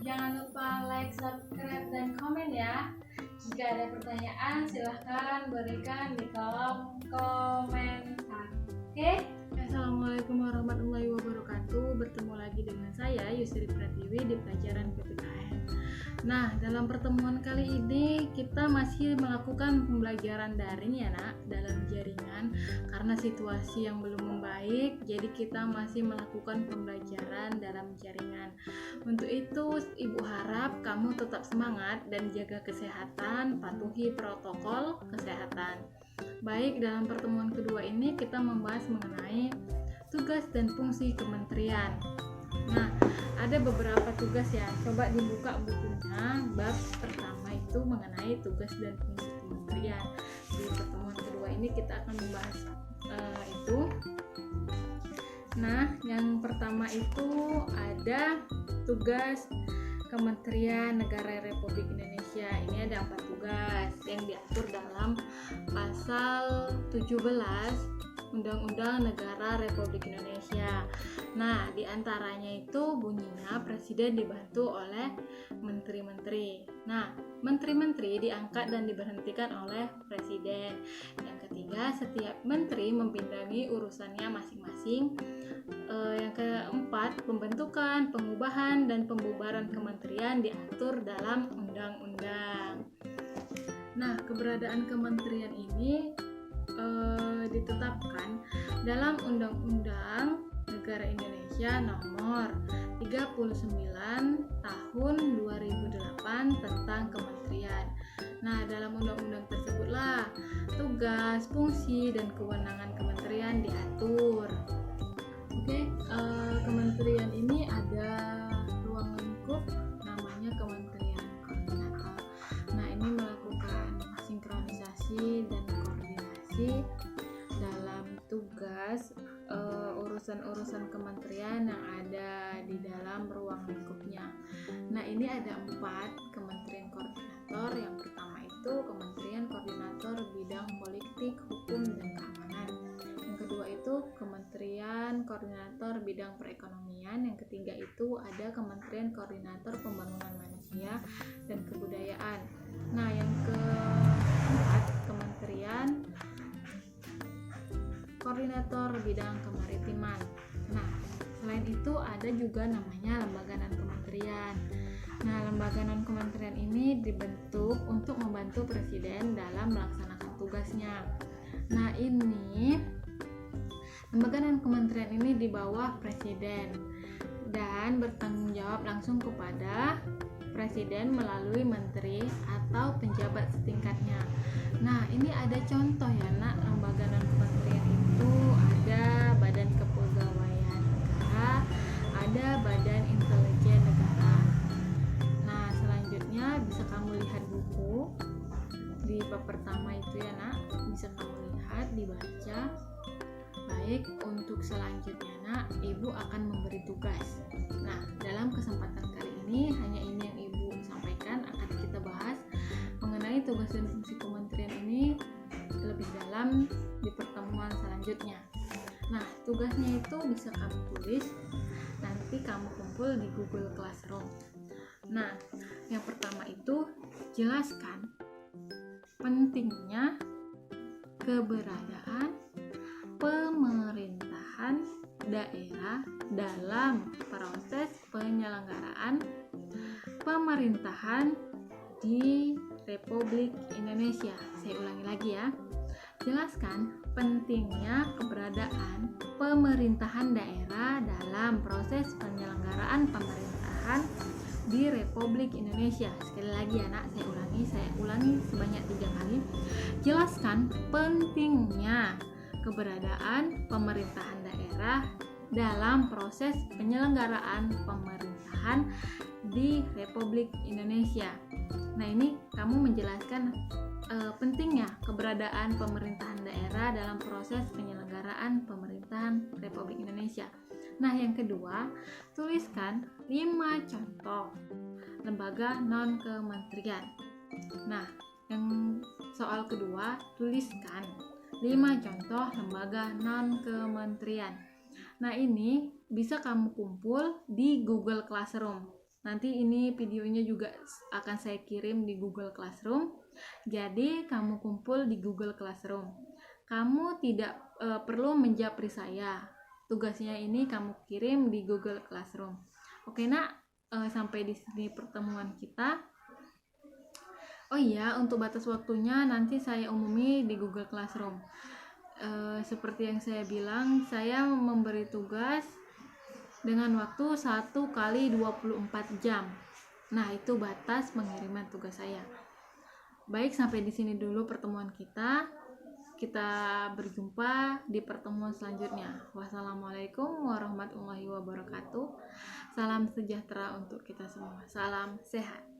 Jangan lupa like, subscribe, dan komen ya. Jika ada pertanyaan, silahkan berikan di kolom komentar. Oke? Assalamualaikum warahmatullahi wabarakatuh. Bertemu lagi dengan saya Yusri Pratiwi di pelajaran PPKN. Nah, dalam pertemuan kali ini kita masih melakukan pembelajaran daring ya nak, dalam jaringan. Karena situasi yang belum membaik, jadi kita masih melakukan pembelajaran dalam jaringan. Untuk itu, Ibu harap kamu tetap semangat dan jaga kesehatan, patuhi protokol kesehatan. Baik, dalam pertemuan kedua ini kita membahas mengenai tugas dan fungsi kementerian. Nah, ada beberapa tugas ya. Coba dibuka bukunya. Bab pertama itu mengenai tugas dan fungsi kementerian. Di pertemuan kedua ini kita akan membahas itu. Nah, yang pertama itu ada tugas Kementerian Negara Republik Indonesia. Ini ada 4 tugas yang diatur dalam pasal 17 Undang-Undang Negara Republik Indonesia. Nah, diantaranya itu bunyinya presiden dibantu oleh menteri-menteri. Nah, menteri-menteri diangkat dan diberhentikan oleh presiden. Yang ketiga, setiap menteri membidangi urusannya masing-masing. Yang keempat, pembentukan, pengubahan, dan pembubaran kementerian diatur dalam undang-undang. Nah, keberadaan kementerian ini ditetapkan dalam Undang-Undang Negara Indonesia Nomor 39 Tahun 2008 tentang kementerian. Nah, dalam undang-undang tersebutlah tugas, fungsi, dan kewenangan kementerian diatur. Oke, kementerian ini ada ruang lingkup namanya Kementerian Koordinator. Nah, ini melakukan sinkronisasi dan koordinasi dalam tugas urusan-urusan kementerian yang ada di dalam ruang lingkupnya. Nah, ini ada 4 kementerian koordinator. Yang pertama itu Kementerian Koordinator Bidang Politik, Hukum, dan Keamanan. Yang kedua itu Kementerian Koordinator Bidang Perekonomian. Yang ketiga itu ada Kementerian Koordinator Pembangunan Manusia dan Kebudayaan. Nah, yang keempat Kementerian Koordinator Bidang Kemaritiman. Nah, selain itu ada juga namanya lembaga non-kementerian. Nah, lembaga non-kementerian ini dibentuk untuk membantu presiden dalam melaksanakan tugasnya. Nah, ini lembaga non-kementerian ini di bawah presiden dan bertanggung jawab langsung kepada presiden melalui menteri atau penjabat setingkatnya. Nah, ini ada contoh ya nak, lembaga non-kementerian itu ada Badan Kepegawaian Negara, ada Badan Intelijen Negara. Nah, selanjutnya bisa kamu lihat buku di bab pertama itu ya nak, bisa kamu lihat, dibaca. Baik, untuk selanjutnya nak, ibu akan memberi tugas. Nah, dalam kesempatan kali ini hanya ini yang ibu sampaikan. Akan kita bahas mengenai tugas dan fungsi kementerian ini lebih dalam di pertemuan selanjutnya. Nah, tugasnya itu bisa kamu tulis, nanti kamu kumpul di Google Classroom. Nah, yang pertama itu jelaskan pentingnya keberadaan pemerintahan daerah dalam proses penyelenggaraan pemerintahan di Republik Indonesia. Saya ulangi lagi ya. Jelaskan pentingnya keberadaan pemerintahan daerah dalam proses penyelenggaraan pemerintahan di Republik Indonesia. Sekali lagi ya nak, saya ulangi sebanyak 3 kali. Jelaskan pentingnya keberadaan pemerintahan daerah dalam proses penyelenggaraan pemerintahan di Republik Indonesia. Nah, ini kamu menjelaskan pentingnya keberadaan pemerintahan daerah dalam proses penyelenggaraan pemerintahan Republik Indonesia. Nah, yang kedua, tuliskan 5 contoh lembaga non-kementerian. Nah, yang soal kedua, tuliskan 5 contoh lembaga non-kementerian. Nah, ini bisa kamu kumpul di Google Classroom. Nanti ini videonya juga akan saya kirim di Google Classroom. Jadi kamu kumpul di Google Classroom. Kamu tidak perlu menjapri saya. Tugasnya ini kamu kirim di Google Classroom. Oke nak, sampai di sini pertemuan kita. Oh iya, untuk batas waktunya nanti saya umumi di Google Classroom. Seperti yang saya bilang, saya memberi tugas dengan waktu 1 kali 24 jam. Nah, itu batas pengiriman tugas saya. Baik, sampai di sini dulu pertemuan kita. Kita berjumpa di pertemuan selanjutnya. Wassalamualaikum warahmatullahi wabarakatuh. Salam sejahtera untuk kita semua. Salam sehat.